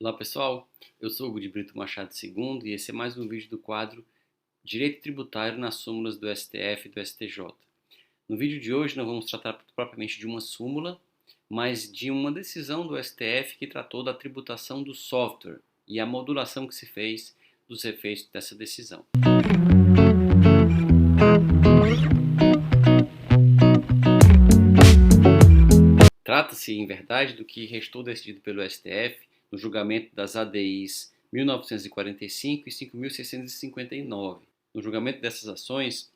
Olá pessoal, eu sou Hugo de Brito Machado II e esse é mais um vídeo do quadro Direito Tributário nas súmulas do STF e do STJ. No vídeo de hoje não vamos tratar propriamente de uma súmula, mas de uma decisão do STF que tratou da tributação do software e a modulação que se fez dos efeitos dessa decisão. Trata-se, em verdade, do que restou decidido pelo STF no julgamento das ADIs 1945 e 5.659. No julgamento dessas ações,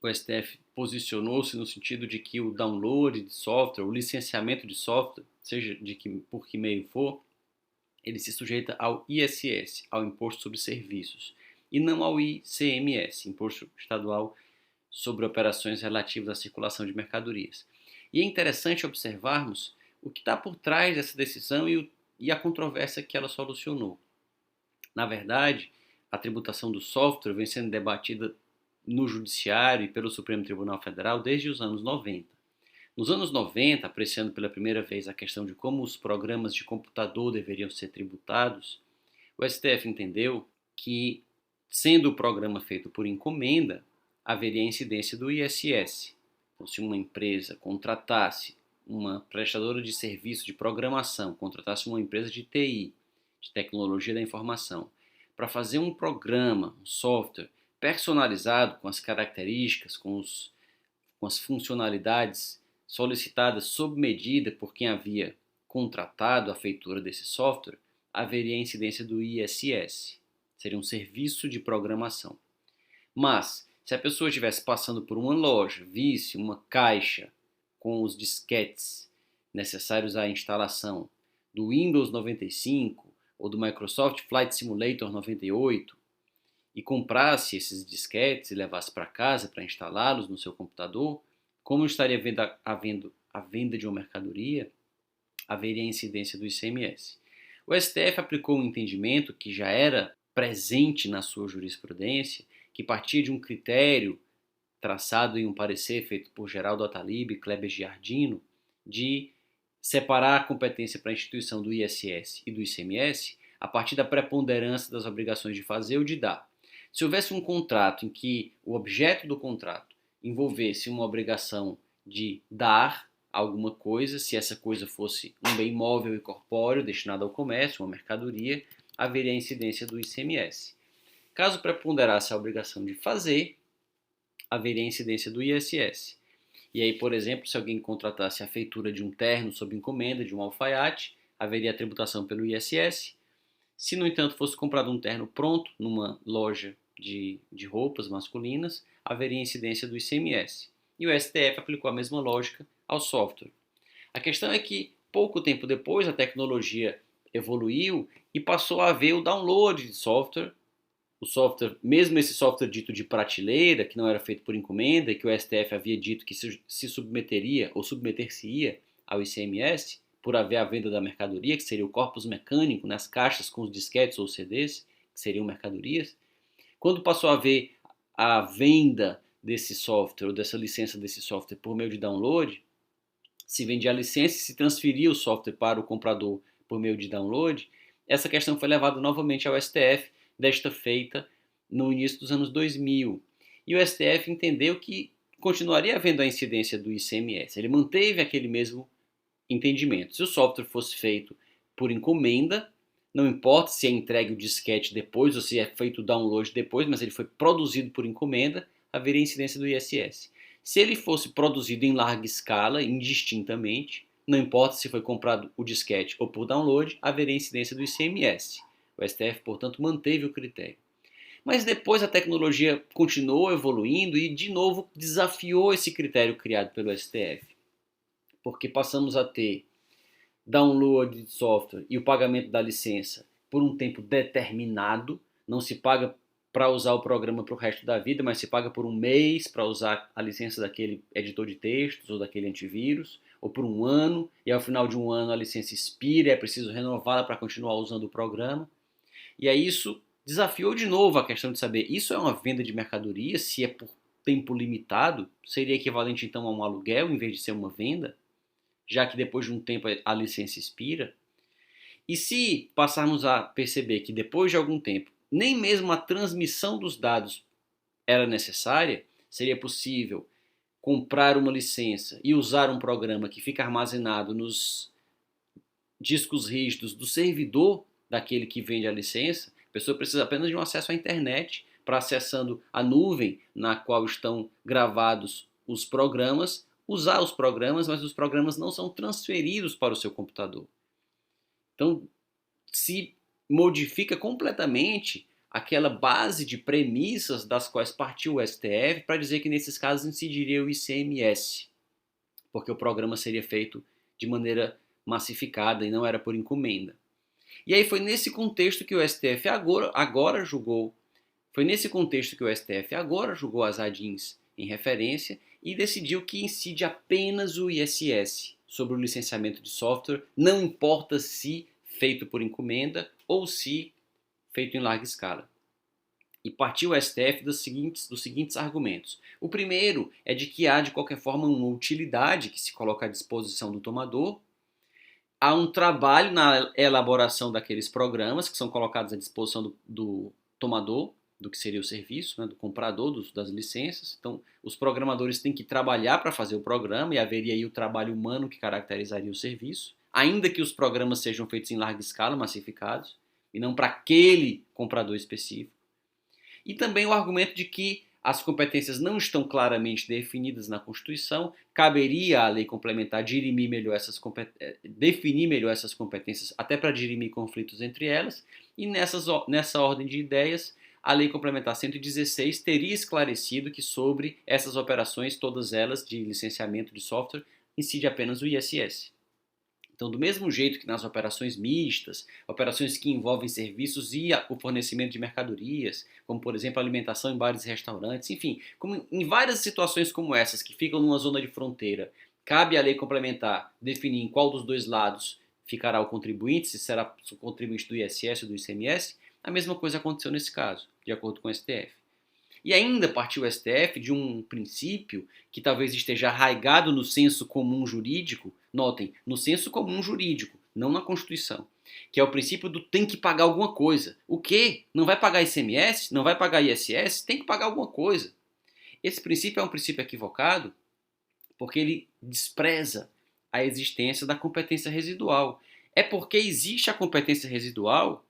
o STF posicionou-se no sentido de que o download de software, o licenciamento de software, seja por que meio for, ele se sujeita ao ISS, ao Imposto sobre Serviços, e não ao ICMS, Imposto Estadual sobre Operações Relativas à Circulação de Mercadorias. E é interessante observarmos o que está por trás dessa decisão e a controvérsia que ela solucionou. Na verdade, a tributação do software vem sendo debatida no Judiciário e pelo Supremo Tribunal Federal desde os anos 90. Nos anos 90, apreciando pela primeira vez a questão de como os programas de computador deveriam ser tributados, o STF entendeu que, sendo o programa feito por encomenda, haveria incidência do ISS. Então, se uma empresa contratasse uma prestadora de serviço de programação, contratasse uma empresa de TI, de tecnologia da informação, para fazer um programa, um software personalizado com as características, com as funcionalidades solicitadas sob medida por quem havia contratado a feitura desse software, haveria incidência do ISS. Seria um serviço de programação. Mas, se a pessoa estivesse passando por uma loja, visse uma caixa com os disquetes necessários à instalação do Windows 95 ou do Microsoft Flight Simulator 98 e comprasse esses disquetes e levasse para casa para instalá-los no seu computador, como estaria havendo a venda de uma mercadoria, haveria incidência do ICMS. O STF aplicou um entendimento que já era presente na sua jurisprudência, que partia de um critério traçado em um parecer feito por Geraldo Atalib e Kleber Giardino, de separar a competência para a instituição do ISS e do ICMS a partir da preponderância das obrigações de fazer ou de dar. Se houvesse um contrato em que o objeto do contrato envolvesse uma obrigação de dar alguma coisa, se essa coisa fosse um bem móvel e corpóreo destinado ao comércio, uma mercadoria, haveria incidência do ICMS. Caso preponderasse a obrigação de fazer, haveria incidência do ISS. E aí, por exemplo, se alguém contratasse a feitura de um terno sob encomenda, de um alfaiate, haveria a tributação pelo ISS. Se, no entanto, fosse comprado um terno pronto numa loja de roupas masculinas, haveria incidência do ICMS. E o STF aplicou a mesma lógica ao software. A questão é que, pouco tempo depois, a tecnologia evoluiu e passou a haver o download de software. O software, mesmo esse software dito de prateleira, que não era feito por encomenda, e que o STF havia dito que se submeteria ou submeter-se-ia ao ICMS, por haver a venda da mercadoria, que seria o corpus mecânico nas caixas com os disquetes ou CDs, que seriam mercadorias. Quando passou a haver a venda desse software ou dessa licença desse software por meio de download, se vendia a licença e se transferia o software para o comprador por meio de download, essa questão foi levada novamente ao STF, desta feita no início dos anos 2000. E o STF entendeu que continuaria havendo a incidência do ICMS. Ele manteve aquele mesmo entendimento. Se o software fosse feito por encomenda, não importa se é entregue o disquete depois ou se é feito o download depois, mas ele foi produzido por encomenda, haveria incidência do ISS. Se ele fosse produzido em larga escala, indistintamente, não importa se foi comprado o disquete ou por download, haveria incidência do ICMS. O STF, portanto, manteve o critério. Mas depois a tecnologia continuou evoluindo e, de novo, desafiou esse critério criado pelo STF. Porque passamos a ter download de software e o pagamento da licença por um tempo determinado. Não se paga para usar o programa para o resto da vida, mas se paga por um mês para usar a licença daquele editor de textos ou daquele antivírus, ou por um ano, e ao final de um ano a licença expira e é preciso renová-la para continuar usando o programa. E aí isso desafiou de novo a questão de saber, isso é uma venda de mercadoria? Se é por tempo limitado, seria equivalente então a um aluguel em vez de ser uma venda? Já que depois de um tempo a licença expira. E se passarmos a perceber que depois de algum tempo, nem mesmo a transmissão dos dados era necessária, seria possível comprar uma licença e usar um programa que fica armazenado nos discos rígidos do servidor daquele que vende a licença. A pessoa precisa apenas de um acesso à internet para, acessando a nuvem na qual estão gravados os programas, usar os programas, mas os programas não são transferidos para o seu computador. Então, se modifica completamente aquela base de premissas das quais partiu o STF para dizer que nesses casos incidiria o ICMS, porque o programa seria feito de maneira massificada e não era por encomenda. E aí foi nesse contexto que o STF agora julgou, as ADINs em referência e decidiu que incide apenas o ISS sobre o licenciamento de software, não importa se feito por encomenda ou se feito em larga escala. E partiu o STF dos seguintes argumentos. O primeiro é de que há, de qualquer forma, uma utilidade que se coloca à disposição do tomador. Há um trabalho na elaboração daqueles programas que são colocados à disposição do tomador, do que seria o serviço, né, do comprador das licenças. Então, os programadores têm que trabalhar para fazer o programa e haveria aí o trabalho humano que caracterizaria o serviço, ainda que os programas sejam feitos em larga escala, massificados, e não para aquele comprador específico. E também o argumento de que as competências não estão claramente definidas na Constituição, caberia à lei complementar definir melhor essas competências, até para dirimir conflitos entre elas, e nessa ordem de ideias, a lei complementar 116 teria esclarecido que sobre essas operações, todas elas de licenciamento de software, incide apenas o ISS. Então, do mesmo jeito que nas operações mistas, operações que envolvem serviços e o fornecimento de mercadorias, como, por exemplo, alimentação em bares e restaurantes, enfim, como em várias situações como essas, que ficam numa zona de fronteira, cabe à lei complementar definir em qual dos dois lados ficará o contribuinte, se será o contribuinte do ISS ou do ICMS, a mesma coisa aconteceu nesse caso, de acordo com o STF. E ainda partiu o STF de um princípio que talvez esteja arraigado no senso comum jurídico, notem, no senso comum jurídico, não na Constituição, que é o princípio do tem que pagar alguma coisa. O quê? Não vai pagar ICMS? Não vai pagar ISS? Tem que pagar alguma coisa. Esse princípio é um princípio equivocado porque ele despreza a existência da competência residual. É porque existe a competência residual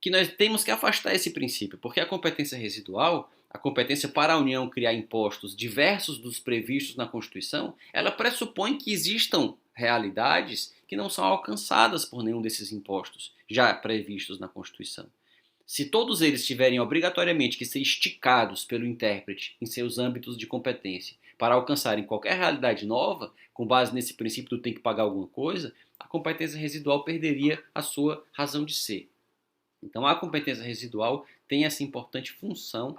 que nós temos que afastar esse princípio, porque a competência residual, a competência para a União criar impostos diversos dos previstos na Constituição, ela pressupõe que existam realidades que não são alcançadas por nenhum desses impostos já previstos na Constituição. Se todos eles tiverem obrigatoriamente que ser esticados pelo intérprete em seus âmbitos de competência para alcançarem qualquer realidade nova, com base nesse princípio do tem que pagar alguma coisa, a competência residual perderia a sua razão de ser. Então, a competência residual tem essa importante função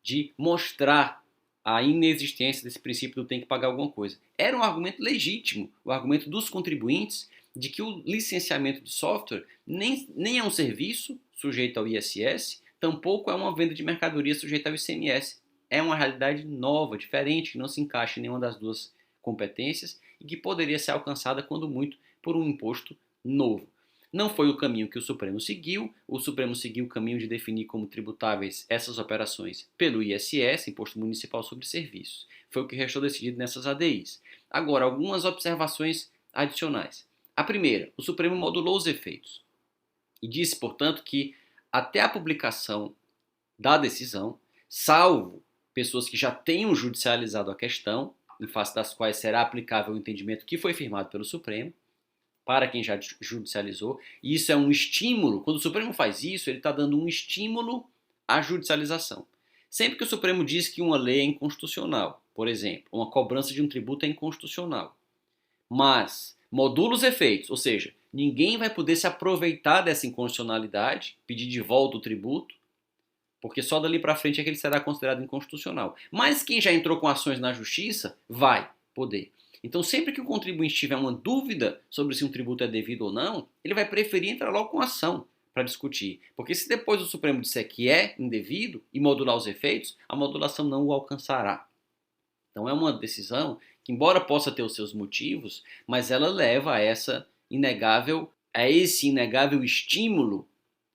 de mostrar a inexistência desse princípio do tem que pagar alguma coisa. Era um argumento legítimo, o argumento dos contribuintes de que o licenciamento de software nem é um serviço sujeito ao ISS, tampouco é uma venda de mercadoria sujeita ao ICMS. É uma realidade nova, diferente, que não se encaixa em nenhuma das duas competências e que poderia ser alcançada, quando muito, por um imposto novo. Não foi o caminho que o Supremo seguiu o caminho de definir como tributáveis essas operações pelo ISS, Imposto Municipal sobre Serviços. Foi o que restou decidido nessas ADIs. Agora, algumas observações adicionais. A primeira, o Supremo modulou os efeitos e disse, portanto, que até a publicação da decisão, salvo pessoas que já tenham judicializado a questão, em face das quais será aplicável o entendimento que foi firmado pelo Supremo, para quem já judicializou, e isso é um estímulo. Quando o Supremo faz isso, ele está dando um estímulo à judicialização. Sempre que o Supremo diz que uma lei é inconstitucional, por exemplo, uma cobrança de um tributo é inconstitucional, mas modula os efeitos, ou seja, ninguém vai poder se aproveitar dessa inconstitucionalidade, pedir de volta o tributo, porque só dali para frente é que ele será considerado inconstitucional. Mas quem já entrou com ações na justiça vai poder. Então, sempre que o contribuinte tiver uma dúvida sobre se um tributo é devido ou não, ele vai preferir entrar logo com ação para discutir. Porque se depois o Supremo disser que é indevido e modular os efeitos, a modulação não o alcançará. Então, é uma decisão que, embora possa ter os seus motivos, mas ela leva a essa inegável a esse inegável estímulo,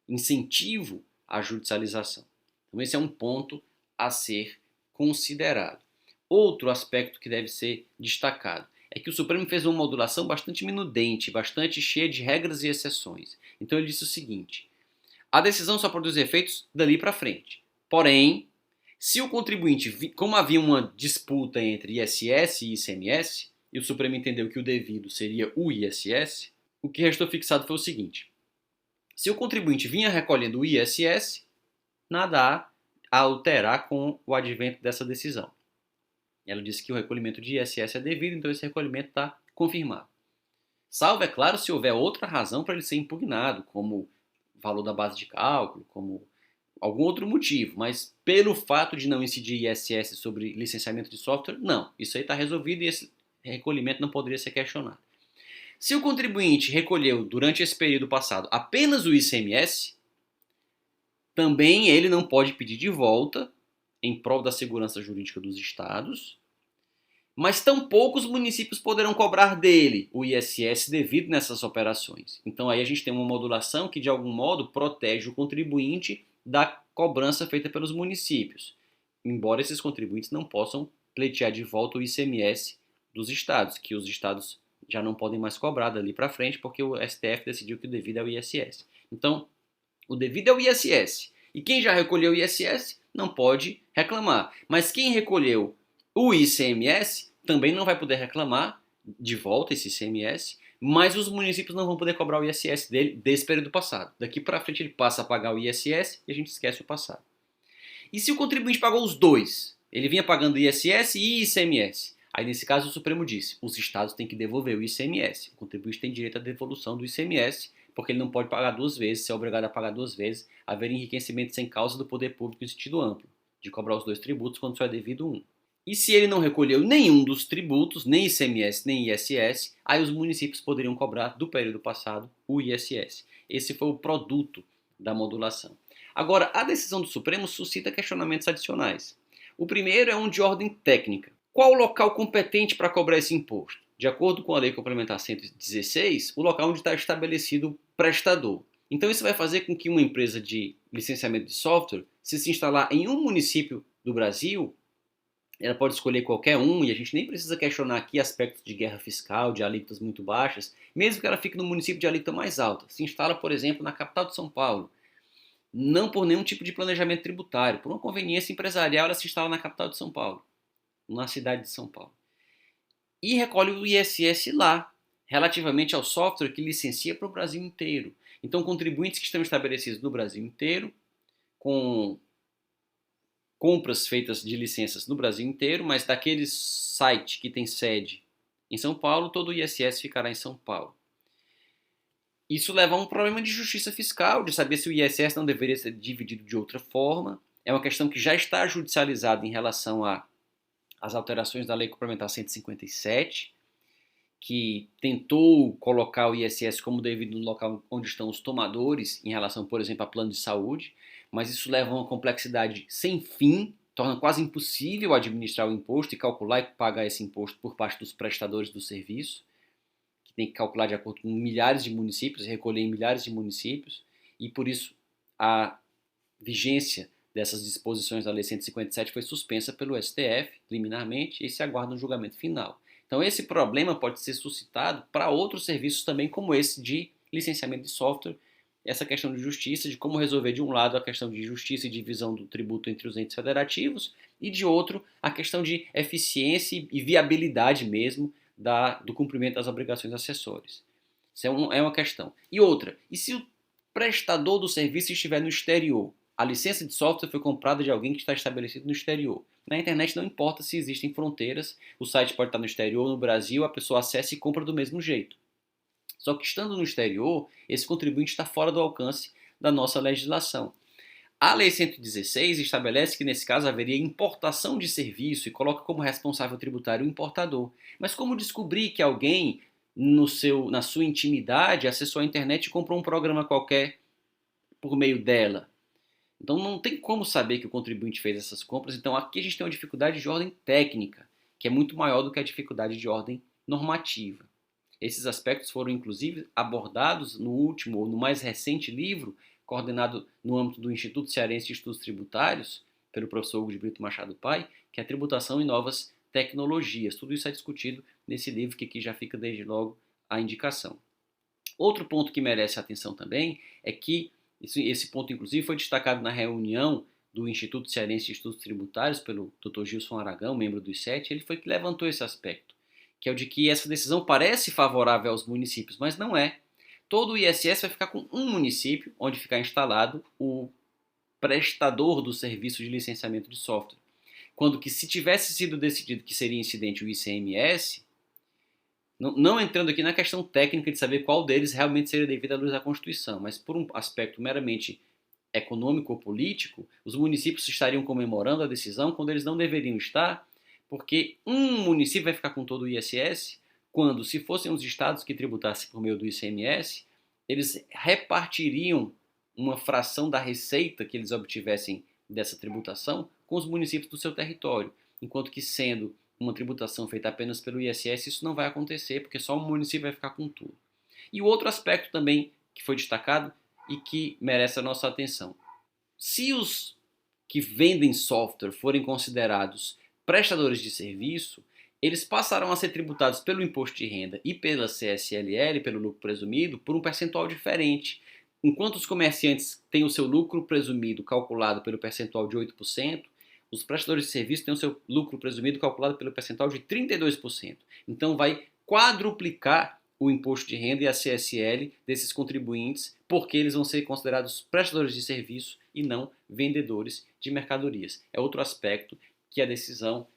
incentivo à judicialização. Então esse é um ponto a ser considerado. Outro aspecto que deve ser destacado é que o Supremo fez uma modulação bastante minudente, bastante cheia de regras e exceções. Então ele disse o seguinte: a decisão só produz efeitos dali para frente. Porém, se o contribuinte, como havia uma disputa entre ISS e ICMS, e o Supremo entendeu que o devido seria o ISS, o que restou fixado foi o seguinte: se o contribuinte vinha recolhendo o ISS, nada há a alterar com o advento dessa decisão. Ela disse que o recolhimento de ISS é devido, então esse recolhimento está confirmado. Salvo, é claro, se houver outra razão para ele ser impugnado, como valor da base de cálculo, como algum outro motivo, mas pelo fato de não incidir ISS sobre licenciamento de software, não. Isso aí está resolvido e esse recolhimento não poderia ser questionado. Se o contribuinte recolheu durante esse período passado apenas o ICMS, também ele não pode pedir de volta em prol da segurança jurídica dos estados, mas tampouco os municípios poderão cobrar dele o ISS devido nessas operações. Então aí a gente tem uma modulação que de algum modo protege o contribuinte da cobrança feita pelos municípios, embora esses contribuintes não possam pleitear de volta o ICMS dos estados, que os estados já não podem mais cobrar dali para frente porque o STF decidiu que o devido é o ISS. Então, o devido é o ISS. E quem já recolheu o ISS não pode reclamar. Mas quem recolheu o ICMS também não vai poder reclamar de volta esse ICMS, mas os municípios não vão poder cobrar o ISS dele desse período passado. Daqui para frente ele passa a pagar o ISS e a gente esquece o passado. E se o contribuinte pagou os dois? Ele vinha pagando ISS e ICMS. Aí nesse caso o Supremo disse, os estados têm que devolver o ICMS. O contribuinte tem direito à devolução do ICMS, porque ele não pode pagar duas vezes, ser obrigado a pagar duas vezes, haver enriquecimento sem causa do poder público em sentido amplo, de cobrar os dois tributos quando só é devido um. E se ele não recolheu nenhum dos tributos, nem ICMS, nem ISS, aí os municípios poderiam cobrar do período passado o ISS. Esse foi o produto da modulação. Agora, a decisão do Supremo suscita questionamentos adicionais. O primeiro é um de ordem técnica. Qual o local competente para cobrar esse imposto? De acordo com a Lei Complementar 116, o local onde está estabelecido o prestador. Então isso vai fazer com que uma empresa de licenciamento de software, se instalar em um município do Brasil, ela pode escolher qualquer um, e a gente nem precisa questionar aqui aspectos de guerra fiscal, de alíquotas muito baixas, mesmo que ela fique no município de alíquota mais alta. Se instala, por exemplo, na capital de São Paulo. Não por nenhum tipo de planejamento tributário, por uma conveniência empresarial, ela se instala na capital de São Paulo, na cidade de São Paulo. E recolhe o ISS lá, relativamente ao software que licencia para o Brasil inteiro. Então, contribuintes que estão estabelecidos no Brasil inteiro, com compras feitas de licenças no Brasil inteiro, mas daquele site que tem sede em São Paulo, todo o ISS ficará em São Paulo. Isso leva a um problema de justiça fiscal, de saber se o ISS não deveria ser dividido de outra forma. É uma questão que já está judicializada em relação às alterações da Lei Complementar 157, que tentou colocar o ISS como devido no local onde estão os tomadores, em relação, por exemplo, a plano de saúde, mas isso leva a uma complexidade sem fim, torna quase impossível administrar o imposto e calcular e pagar esse imposto por parte dos prestadores do serviço, que tem que calcular de acordo com milhares de municípios, recolher em milhares de municípios, e por isso a vigência dessas disposições da Lei 157 foi suspensa pelo STF, liminarmente, e se aguarda um julgamento final. Então esse problema pode ser suscitado para outros serviços também, como esse de licenciamento de software, essa questão de justiça, de como resolver de um lado a questão de justiça e divisão do tributo entre os entes federativos, e de outro a questão de eficiência e viabilidade mesmo do cumprimento das obrigações acessórias. Isso é uma questão. E outra, e se o prestador do serviço estiver no exterior? A licença de software foi comprada de alguém que está estabelecido no exterior. Na internet não importa se existem fronteiras, o site pode estar no exterior ou no Brasil, a pessoa acessa e compra do mesmo jeito. Só que estando no exterior, esse contribuinte está fora do alcance da nossa legislação. A Lei 116 estabelece que nesse caso haveria importação de serviço e coloca como responsável tributário o importador. Mas como descobrir que alguém na sua intimidade acessou a internet e comprou um programa qualquer por meio dela? Então não tem como saber que o contribuinte fez essas compras. Então aqui a gente tem uma dificuldade de ordem técnica, que é muito maior do que a dificuldade de ordem normativa. Esses aspectos foram inclusive abordados no último ou no mais recente livro, coordenado no âmbito do Instituto Cearense de Estudos Tributários, pelo professor Hugo de Brito Machado Pai, que é a tributação e novas tecnologias. Tudo isso é discutido nesse livro, que aqui já fica desde logo a indicação. Outro ponto que merece atenção também é que esse ponto, inclusive, foi destacado na reunião do Instituto Cearense de Estudos Tributários pelo Dr. Gilson Aragão, membro do I7. Ele foi que levantou esse aspecto, que é o de que essa decisão parece favorável aos municípios, mas não é. Todo o ISS vai ficar com um município, onde ficar instalado o prestador do serviço de licenciamento de software. Quando que, se tivesse sido decidido que seria incidente o ICMS, não entrando aqui na questão técnica de saber qual deles realmente seria devido à luz da Constituição, mas por um aspecto meramente econômico ou político, os municípios estariam comemorando a decisão quando eles não deveriam estar, porque um município vai ficar com todo o ISS, quando, se fossem os estados que tributassem por meio do ICMS, eles repartiriam uma fração da receita que eles obtivessem dessa tributação com os municípios do seu território, enquanto que, sendo uma tributação feita apenas pelo ISS, isso não vai acontecer, porque só um município vai ficar com tudo. E o outro aspecto também que foi destacado e que merece a nossa atenção. Se os que vendem software forem considerados prestadores de serviço, eles passarão a ser tributados pelo imposto de renda e pela CSLL, pelo lucro presumido, por um percentual diferente. Enquanto os comerciantes têm o seu lucro presumido calculado pelo percentual de 8%, os prestadores de serviço têm o seu lucro presumido calculado pelo percentual de 32%. Então vai quadruplicar o imposto de renda e a CSL desses contribuintes, porque eles vão ser considerados prestadores de serviço e não vendedores de mercadorias. É outro aspecto que a decisão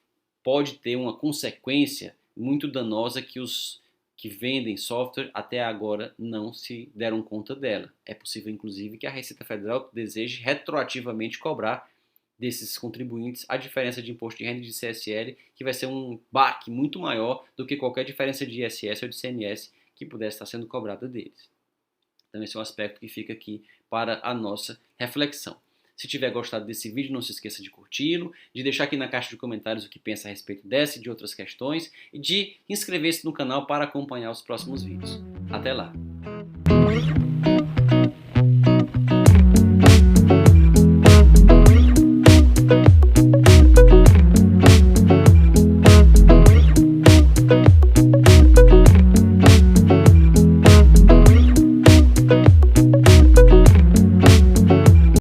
pode ter uma consequência muito danosa que os que vendem software até agora não se deram conta dela. É possível, inclusive, que a Receita Federal deseje retroativamente cobrar desses contribuintes a diferença de imposto de renda e de CSL, que vai ser um baque muito maior do que qualquer diferença de ISS ou de CMS que pudesse estar sendo cobrada deles. Então esse é um aspecto que fica aqui para a nossa reflexão. Se tiver gostado desse vídeo, não se esqueça de curti-lo, de deixar aqui na caixa de comentários o que pensa a respeito dessa e de outras questões, e de inscrever-se no canal para acompanhar os próximos vídeos. Até lá!